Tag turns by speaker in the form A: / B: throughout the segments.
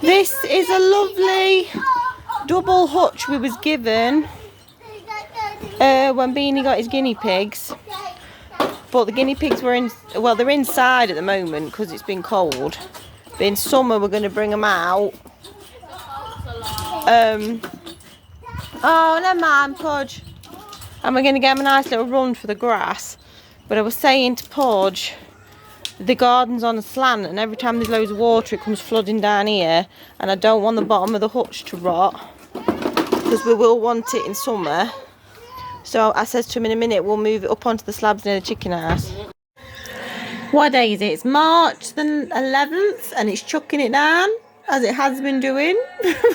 A: This is a lovely double hutch we was given when Beanie got his guinea pigs. But the guinea pigs were well, they're inside at the moment because it's been cold. But in summer we're going to bring them out. Oh, never mind, Pudge. And we're going to get them a nice little run for the grass. But I was saying to Pudge, the garden's on a slant, and every time there's loads of water it comes flooding down here, and I don't want the bottom of the hutch to rot because we will want it in summer. So I says to him, in a minute we'll move it up onto the slabs near the chicken house. What day is it? It's March the 11th, and it's chucking it down as it has been doing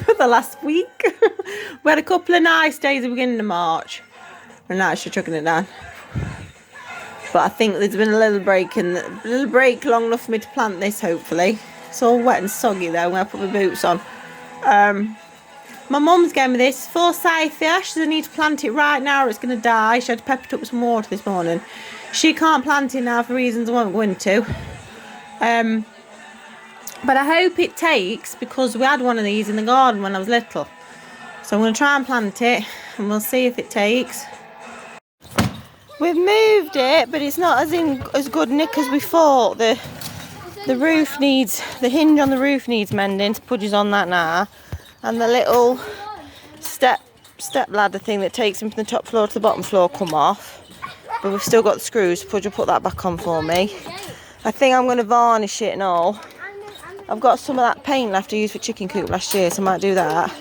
A: for the last week. We had a couple of nice days at the beginning of March, and now it's just chucking it down. But I think there's been a little break long enough for me to plant this, hopefully. It's all wet and soggy though when I put my boots on. My mum's gave me this forsythia. She says I need to plant it right now or it's going to die. She had to pepper it up with some water this morning. She can't plant it now for reasons I won't go into. But I hope it takes, because we had one of these in the garden when I was little. So I'm going to try and plant it and we'll see if it takes. We've moved it, but it's not as good nick as we thought. The roof needs, the hinge on the roof needs mending. Pudge's on that now, and the little step ladder thing that takes him from the top floor to the bottom floor come off. But we've still got the screws. Pudge will put that back on for me. I think I'm going to varnish it and all. I've got some of that paint left I used for chicken coop last year, so I might do that.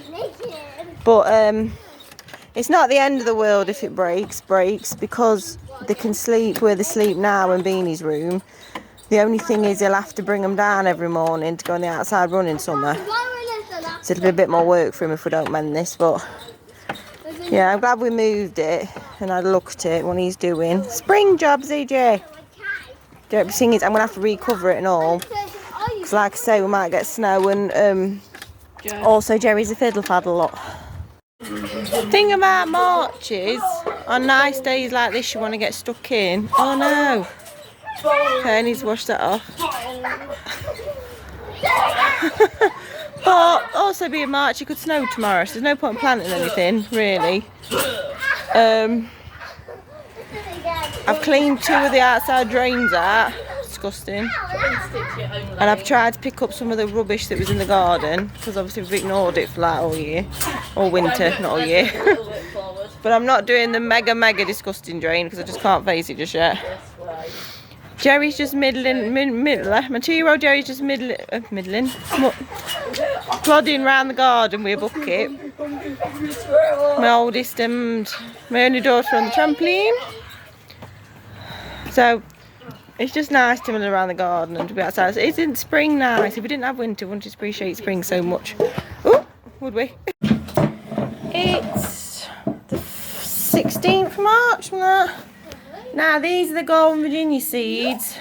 A: But it's not the end of the world if it breaks, because they can sleep where they sleep now in Beanie's room. The only thing is he'll have to bring them down every morning to go on the outside run in summer. So it'll be a bit more work for him if we don't mend this, but yeah, I'm glad we moved it and I looked at what he's doing. Spring job, ZJ. The thing is, I'm going to have to recover it and all. Because like I say, we might get snow, and also Jerry's a fiddle faddle lot. The thing about March is, on nice days like this, you want to get stuck in. Oh no! Okay, I need to wash that off. But also being March, it could snow tomorrow, so there's no point in planting anything, really. I've cleaned 2 of the outside drains out. Disgusting. And I've tried to pick up some of the rubbish that was in the garden, because obviously we've ignored it for like all year. Or winter, not all year. But I'm not doing the mega disgusting drain because I just can't face it just yet. Jerry's just my 2-year-old Jerry's just plodding around the garden with a bucket. My oldest and my only daughter on the trampoline. So it's just nice to mill around the garden and to be outside. So it's in spring nice. If we didn't have winter, we wouldn't appreciate spring so much. Oh, would we? It's the 16th of March. Now these are the Golden Virginia seeds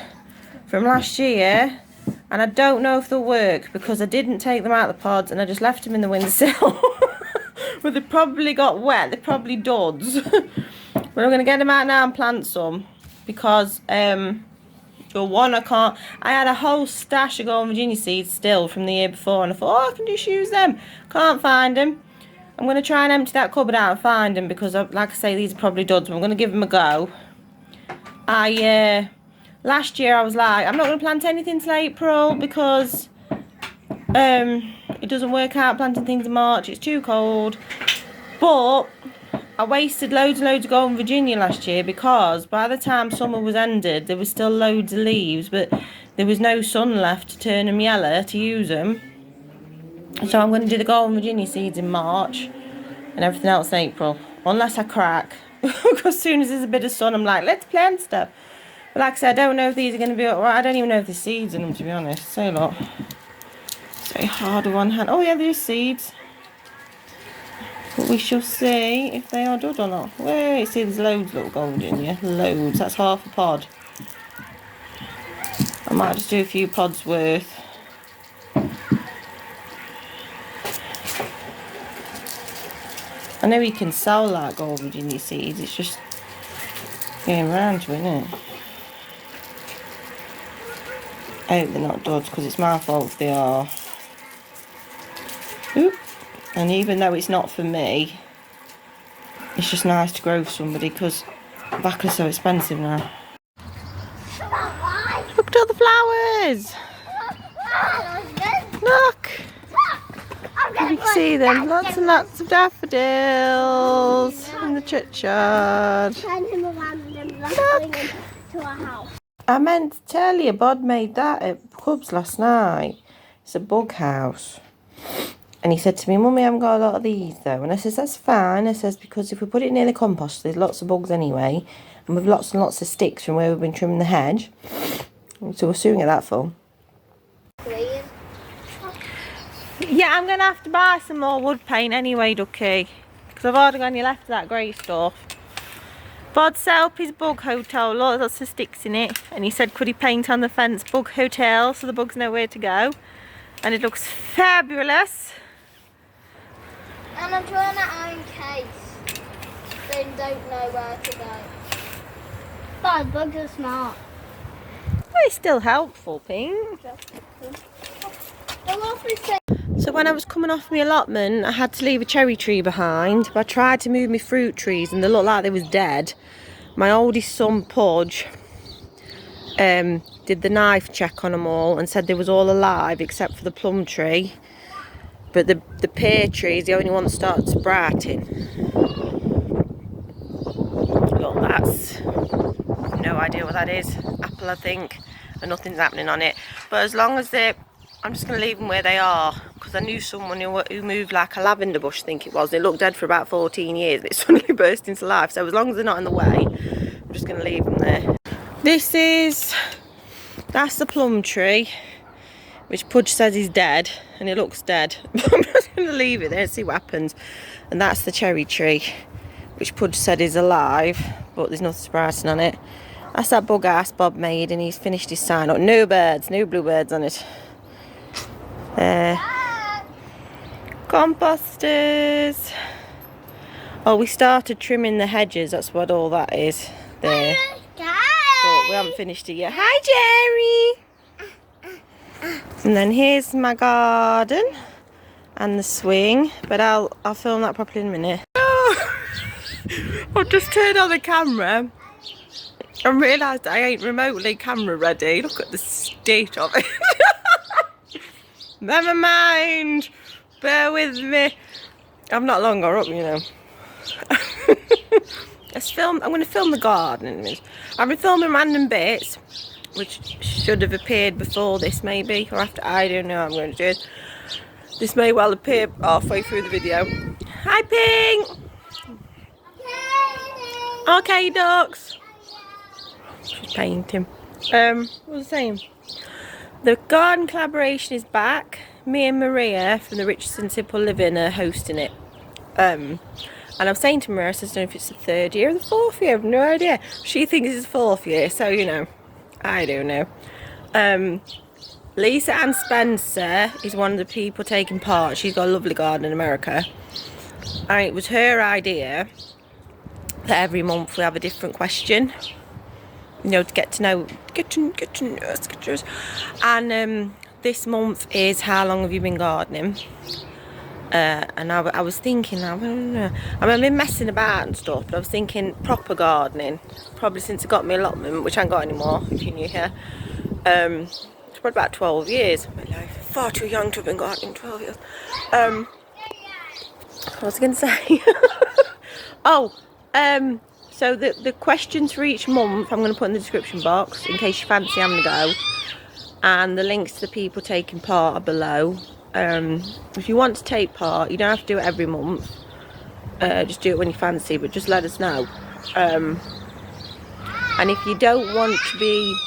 A: from last year, and I don't know if they'll work because I didn't take them out of the pods and I just left them in the windowsill. But they probably got wet. They're probably duds. But I'm going to get them out now and plant some, because for one, I had a whole stash of Golden Virginia seeds still from the year before, and I thought, oh, I can just use them. Can't find them. I'm going to try and empty that cupboard out and find them, because like I say, these are probably duds, but I'm going to give them a go. Last year I was like, I'm not going to plant anything till April, because it doesn't work out planting things in March, it's too cold. But I wasted loads and loads of Golden Virginia last year, because by the time summer was ended, there was still loads of leaves, but there was no sun left to turn them yellow to use them. So I'm going to do the Golden Virginia seeds in March and everything else in April, unless I crack. Because as soon as there's a bit of sun, I'm like, let's plant stuff. But like I said, I don't know if these are going to be alright. I don't even know if there's seeds in them, to be honest. So look, it's very hard with one hand. Oh yeah, there's seeds. But we shall see if they are dud or not. Wait, see, there's loads of little Golden Virginia. Loads. That's half a pod. I might just do a few pods worth. I know you can sell like Golden Virginia seeds, it's just getting around to it, isn't it? I hope they're not duds, because it's my fault if they are. Oop. And even though it's not for me, it's just nice to grow for somebody because back are so expensive now. Look at all the flowers! Look! You can see them, lots and lots of daffodils in the churchyard. Look! I meant to tell you, Bod made that at Cubs last night. It's a bug house. And he said to me, Mummy, I haven't got a lot of these though. And I says, that's fine. I says, because if we put it near the compost, there's lots of bugs anyway. And with lots and lots of sticks from where we've been trimming the hedge. So we're soon get that full. Yeah, I'm going to have to buy some more wood paint anyway, Ducky. Because I've already got any left of that grey stuff. Bod set up his bug hotel, lots of sticks in it. And he said, could he paint on the fence bug hotel so the bugs know where to go. And it looks fabulous.
B: And I'm trying to in case they don't know where to go. But bugs are smart.
A: Well, it's still helpful, Pink. So when I was coming off my allotment, I had to leave a cherry tree behind. But I tried to move my fruit trees and they looked like they was dead. My oldest son, Pudge, did the knife check on them all and said they was all alive except for the plum tree. But the pear tree is the only one that started sprouting. Look, that's no idea what that is. Apple, I think, and nothing's happening on it. But as long as I'm just going to leave them where they are, because I knew someone who moved like a lavender bush, I think it was. They looked dead for about 14 years and it suddenly burst into life. So as long as they're not in the way, I'm just going to leave them there. That's the plum tree, which Pudge says is dead, and it looks dead. I'm just going to leave it there and see what happens. And that's the cherry tree, which Pudge said is alive, but there's nothing sprouting on it. That's that bug house Bob made, and he's finished his sign up. No birds, no bluebirds on it. Composters. Oh, we started trimming the hedges, that's what all that is there. But we haven't finished it yet. Hi, Jerry! And then here's my garden and the swing, but I'll film that properly in a minute. Oh, I've just turned on the camera and realised I ain't remotely camera ready. Look at the state of it. Never mind, bear with me. I'm not long or up, you know. I'm going to film the garden in a minute. I've been filming random bits, which should have appeared before this maybe, or after, I don't know how I'm going to do it. This may well appear halfway through the video. Hi, Pink! Okay, ducks. She's painting. What was I saying? The garden collaboration is back. Me and Maria from the Richardsons Simple Living are hosting it. And I'm saying to Maria, I don't know if it's the 3rd year or the 4th year, I have no idea. She thinks it's the 4th year, so you know, I don't know. Lisa Ann Spencer is one of the people taking part. She's got a lovely garden in America. And it was her idea that every month we have a different question. You know, to get to know us. And this month is how long have you been gardening? And I was thinking, I don't know, I've been messing about and stuff, but I was thinking proper gardening, probably since I got my allotment, which I ain't got anymore, if you're new here. It's probably about 12 years of my life. Far too young to have been gardening 12 years. What was I going to say? So the questions for each month I'm going to put in the description box in case you fancy having a go, and the links to the people taking part are below. If you want to take part, you don't have to do it every month, just do it when you fancy, but just let us know. And if you don't want to be,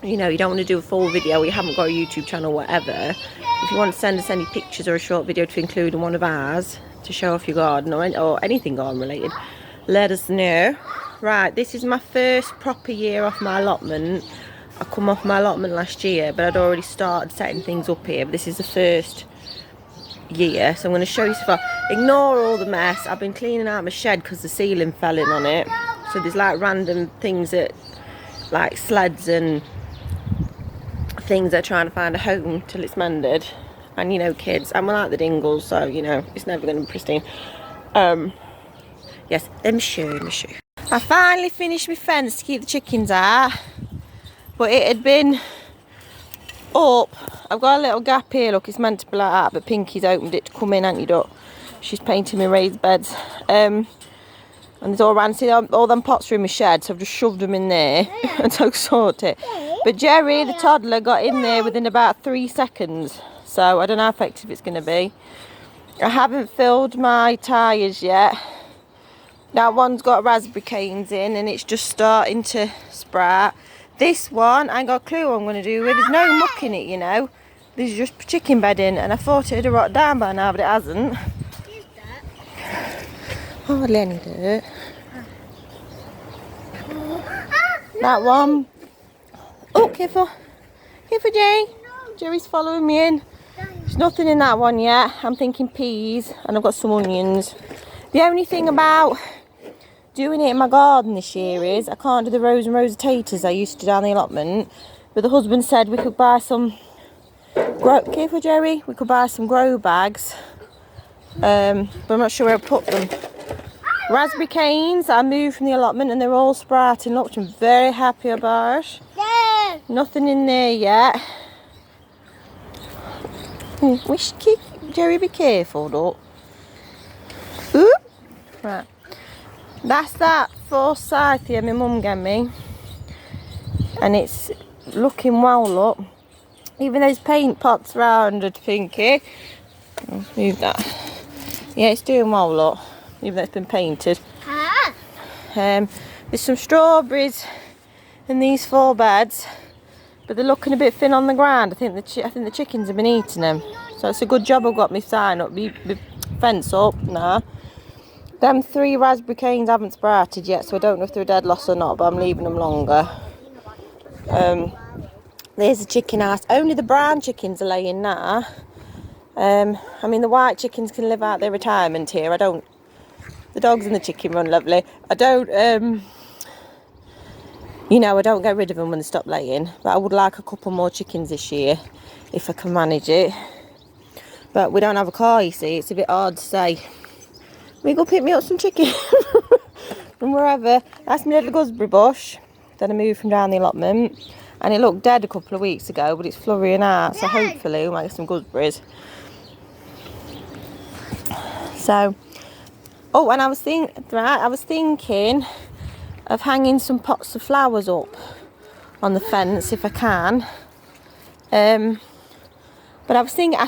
A: you know, you don't want to do a full video, you haven't got a YouTube channel, whatever, if you want to send us any pictures or a short video to include in one of ours to show off your garden or anything garden related, let us know. Right, this is my first proper year off my allotment. I come off my allotment last year, but I'd already started setting things up here. But this is the first year, so I'm going to show you so far. Ignore all the mess. I've been cleaning out my shed because the ceiling fell in on it. So there's like random things that, like sleds and things that are trying to find a home till it's mended. And, you know, kids. And we like the dingles, so, you know, it's never going to be pristine. Yes, let me show you. I finally finished my fence to keep the chickens out. But it had been up. I've got a little gap here, look, it's meant to be like that, but Pinky's opened it to come in, ain't you, Duck? She's painting me raised beds. And there's all around, see all them pots are in my shed, so I've just shoved them in there until I sort it. But Jerry, the toddler, got in there within about 3 seconds, so I don't know how effective it's going to be. I haven't filled my tyres yet. That one's got raspberry canes in and it's just starting to sprout. This one, I ain't got a clue what I'm going to do with. There's no muck in it, you know. There's just chicken bedding, and I thought it'd have rotted down by now, but it hasn't. Hardly any dirt. That one. Oh, careful. Careful, Jerry. Jerry's following me in. There's nothing in that one yet. I'm thinking peas, and I've got some onions. The only thing about doing it in my garden this year is I can't do the rows and rows of taters I used to down the allotment. But the husband said we could buy some careful, Jerry. We could buy some grow bags. But I'm not sure where to put them. Raspberry canes I moved from the allotment and they're all sprouting, which I'm very happy about.
B: Yeah.
A: Nothing in there yet. Jerry, be careful, though. Oop. Right. That's that forsythia my mum gave me. And it's looking well up. Even those paint pots round it, Pinky. Let's move that. Yeah, it's doing well, look. Even though it's been painted.
B: Ah.
A: There's some strawberries in these 4 beds. But they're looking a bit thin on the ground. I think the chickens have been eating them. So it's a good job I've got my sign up, my fence up now. Them 3 raspberry canes haven't sprouted yet, so I don't know if they're a dead loss or not, but I'm leaving them longer. There's the chicken house. Only the brown chickens are laying now. I mean, the white chickens can live out their retirement here. The dogs and the chicken run lovely. I don't, you know, I don't get rid of them when they stop laying. But I would like a couple more chickens this year, if I can manage it. But we don't have a car, you see. It's a bit hard to say, we go pick me up some chicken from wherever. That's my little gooseberry bush that I moved from down the allotment. And it looked dead a couple of weeks ago, but it's flurrying out. So hopefully we might get some gooseberries. So, oh, and I was thinking of hanging some pots of flowers up on the fence if I can. But I was thinking, I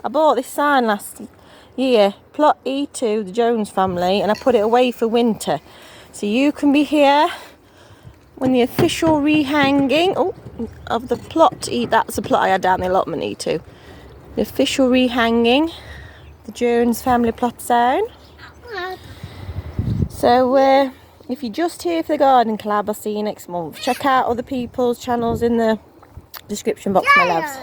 A: bought this sign last year, plot E2, the Jones family, and I put it away for winter. So you can be here when the official rehanging of the plot E, that's the plot I had down the allotment E2. The official rehanging, the Jones family plot zone. So if you're just here for the gardening collab, I'll see you next month. Check out other people's channels in the description box, my loves.